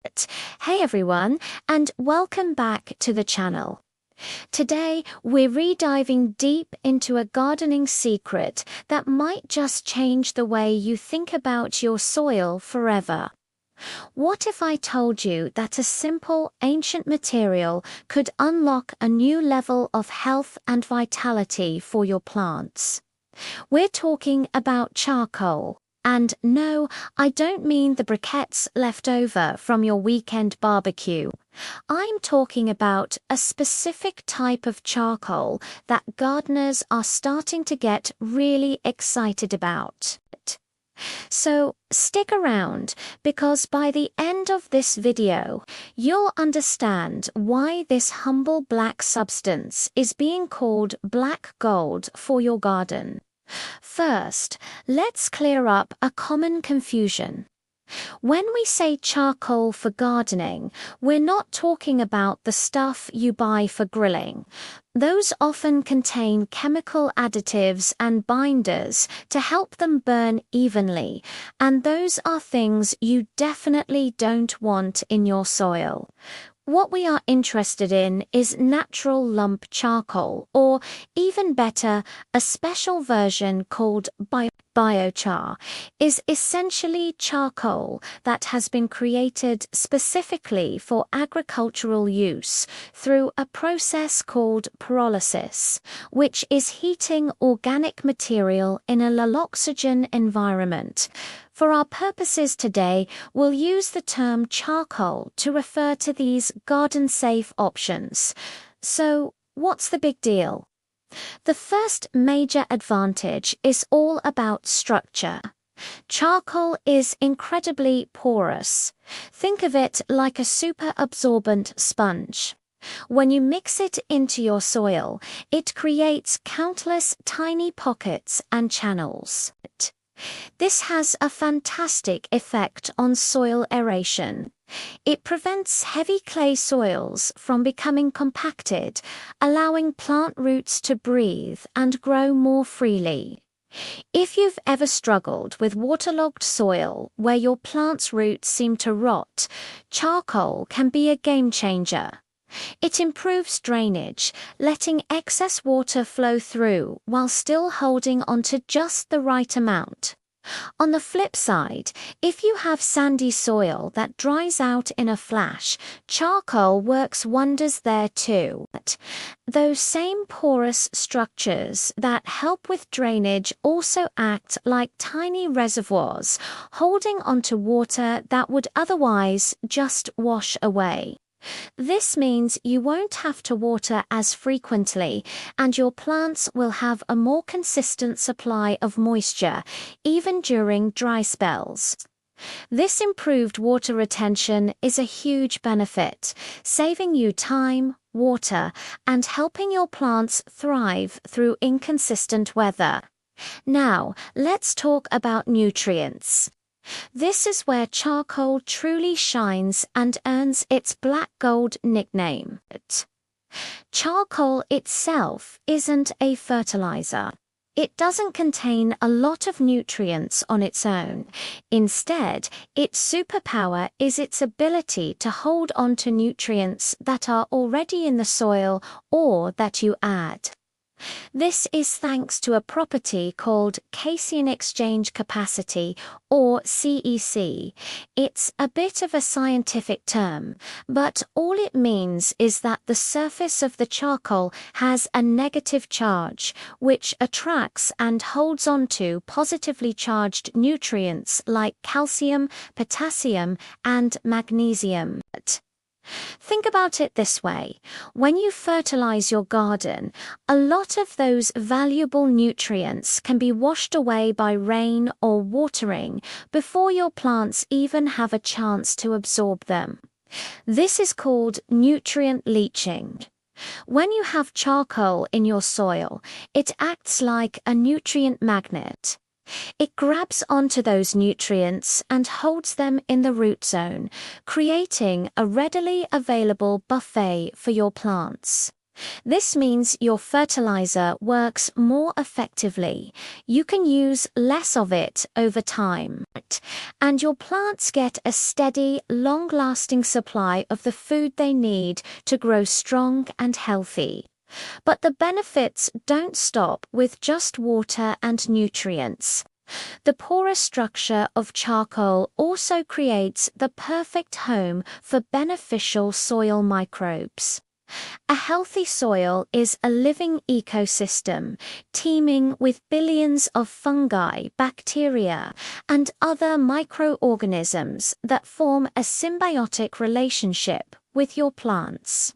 Hey everyone, and welcome back to the channel. Today, we're re-diving deep into a gardening secret that might just change the way you think about your soil forever. What if I told you that a simple, ancient material could unlock a new level of health and vitality for your plants? We're talking about charcoal. And no, I don't mean the briquettes left over from your weekend barbecue. I'm talking about a specific type of charcoal that gardeners are starting to get really excited about. So stick around, because by the end of this video, you'll understand why this humble black substance is being called black gold for your garden. First, let's clear up a common confusion. When we say charcoal for gardening, we're not talking about the stuff you buy for grilling. Those often contain chemical additives and binders to help them burn evenly, and those are things you definitely don't want in your soil. What we are interested in is natural lump charcoal, or even better, a special version called biochar, is essentially charcoal that has been created specifically for agricultural use through a process called pyrolysis, which is heating organic material in a low-oxygen environment. For our purposes today, we'll use the term charcoal to refer to these garden-safe options. So, what's the big deal? The first major advantage is all about structure. Charcoal is incredibly porous. Think of it like a super-absorbent sponge. When you mix it into your soil, it creates countless tiny pockets and channels. This has a fantastic effect on soil aeration. It prevents heavy clay soils from becoming compacted, allowing plant roots to breathe and grow more freely. If you've ever struggled with waterlogged soil where your plant's roots seem to rot, charcoal can be a game changer. It improves drainage, letting excess water flow through while still holding onto just the right amount. On the flip side, if you have sandy soil that dries out in a flash, charcoal works wonders there too. Those same porous structures that help with drainage also act like tiny reservoirs, holding onto water that would otherwise just wash away. This means you won't have to water as frequently, and your plants will have a more consistent supply of moisture, even during dry spells. This improved water retention is a huge benefit, saving you time, water, and helping your plants thrive through inconsistent weather. Now, let's talk about nutrients. This is where charcoal truly shines and earns its black gold nickname. Charcoal itself isn't a fertilizer. It doesn't contain a lot of nutrients on its own. Instead, its superpower is its ability to hold on to nutrients that are already in the soil or that you add. This is thanks to a property called cation exchange capacity, or CEC. It's a bit of a scientific term, but all it means is that the surface of the charcoal has a negative charge, which attracts and holds onto positively charged nutrients like calcium, potassium, and magnesium. Think about it this way. When you fertilize your garden, a lot of those valuable nutrients can be washed away by rain or watering before your plants even have a chance to absorb them. This is called nutrient leaching. When you have charcoal in your soil, it acts like a nutrient magnet. It grabs onto those nutrients and holds them in the root zone, creating a readily available buffet for your plants. This means your fertilizer works more effectively. You can use less of it over time, and your plants get a steady, long-lasting supply of the food they need to grow strong and healthy. But the benefits don't stop with just water and nutrients. The porous structure of charcoal also creates the perfect home for beneficial soil microbes. A healthy soil is a living ecosystem, teeming with billions of fungi, bacteria, and other microorganisms that form a symbiotic relationship with your plants.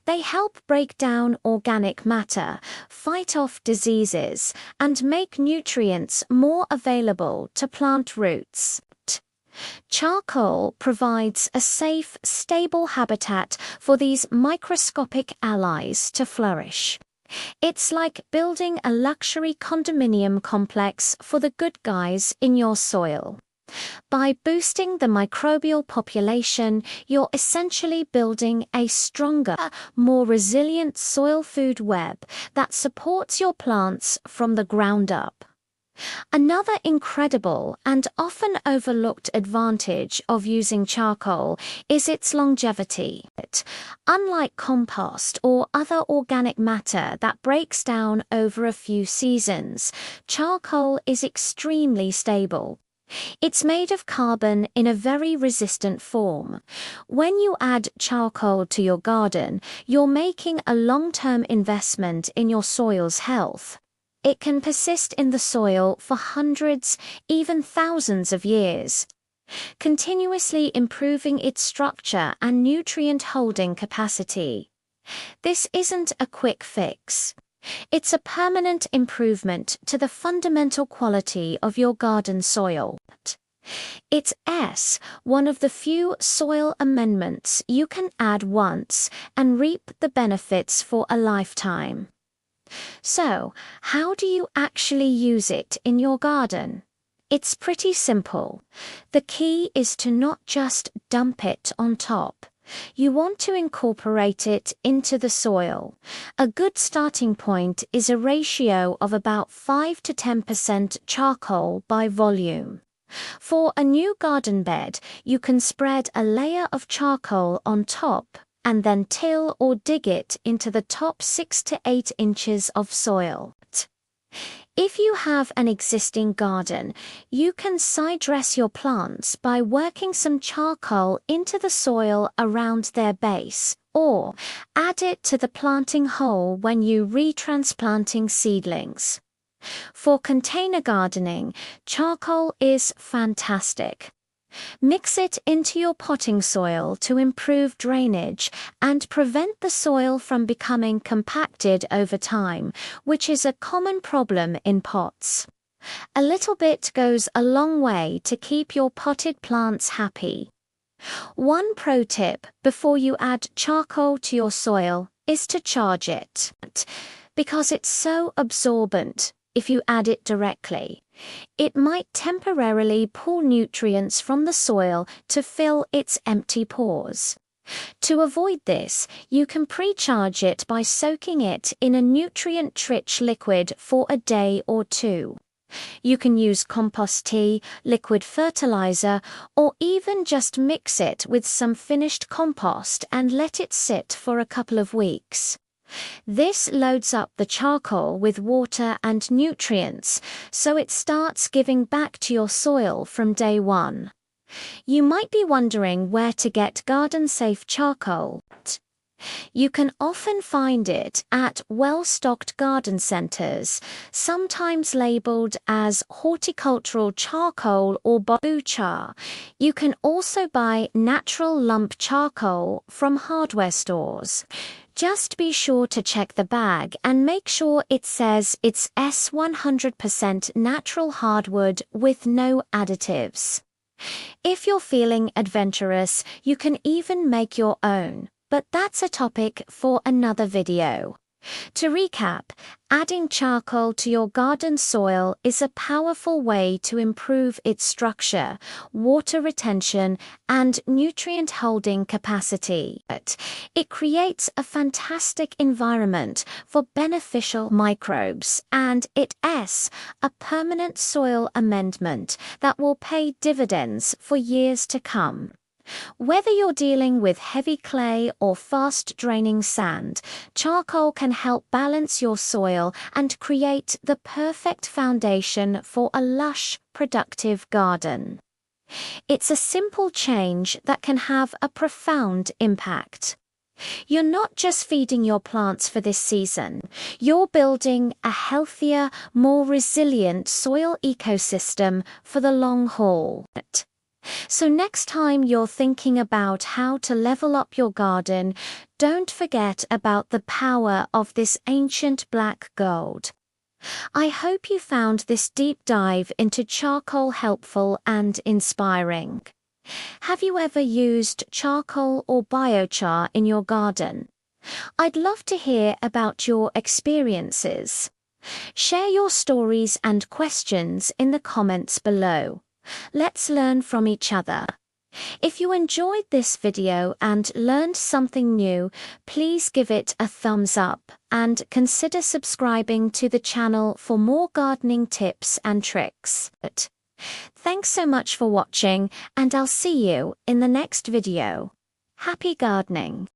They help break down organic matter, fight off diseases, and make nutrients more available to plant roots. Charcoal provides a safe, stable habitat for these microscopic allies to flourish. It's like building a luxury condominium complex for the good guys in your soil. By boosting the microbial population, you're essentially building a stronger, more resilient soil food web that supports your plants from the ground up. Another incredible and often overlooked advantage of using charcoal is its longevity. Unlike compost or other organic matter that breaks down over a few seasons, charcoal is extremely stable. It's made of carbon in a very resistant form. When you add charcoal to your garden, you're making a long-term investment in your soil's health. It can persist in the soil for hundreds, even thousands of years, continuously improving its structure and nutrient holding capacity. This isn't a quick fix. It's a permanent improvement to the fundamental quality of your garden soil. It's one of the few soil amendments you can add once and reap the benefits for a lifetime. So, how do you actually use it in your garden? It's pretty simple. The key is to not just dump it on top. You want to incorporate it into the soil. A good starting point is a ratio of about 5 to 10% charcoal by volume. For a new garden bed, you can spread a layer of charcoal on top and then till or dig it into the top 6 to 8 inches of soil. If you have an existing garden, you can side dress your plants by working some charcoal into the soil around their base, or add it to the planting hole when you retransplanting seedlings. For container gardening, charcoal is fantastic. Mix it into your potting soil to improve drainage and prevent the soil from becoming compacted over time, which is a common problem in pots. A little bit goes a long way to keep your potted plants happy. One pro tip before you add charcoal to your soil is to charge it. Because it's so absorbent, if you add it directly, it might temporarily pull nutrients from the soil to fill its empty pores. To avoid this, you can pre-charge it by soaking it in a nutrient-rich liquid for a day or two. You can use compost tea, liquid fertilizer, or even just mix it with some finished compost and let it sit for a couple of weeks. This loads up the charcoal with water and nutrients, so it starts giving back to your soil from day one. You might be wondering where to get garden-safe charcoal. You can often find it at well-stocked garden centers, sometimes labeled as horticultural charcoal or bamboo. You can also buy natural lump charcoal from hardware stores. Just be sure to check the bag and make sure it says it's 100% natural hardwood with no additives. If you're feeling adventurous, you can even make your own, but that's a topic for another video. To recap, adding charcoal to your garden soil is a powerful way to improve its structure, water retention, and nutrient holding capacity. It creates a fantastic environment for beneficial microbes, and it's a permanent soil amendment that will pay dividends for years to come. Whether you're dealing with heavy clay or fast-draining sand, charcoal can help balance your soil and create the perfect foundation for a lush, productive garden. It's a simple change that can have a profound impact. You're not just feeding your plants for this season, you're building a healthier, more resilient soil ecosystem for the long haul. So next time you're thinking about how to level up your garden, don't forget about the power of this ancient black gold. I hope you found this deep dive into charcoal helpful and inspiring. Have you ever used charcoal or biochar in your garden? I'd love to hear about your experiences. Share your stories and questions in the comments below. Let's learn from each other. If you enjoyed this video and learned something new, please give it a thumbs up and consider subscribing to the channel for more gardening tips and tricks. Thanks so much for watching, and I'll see you in the next video. Happy gardening!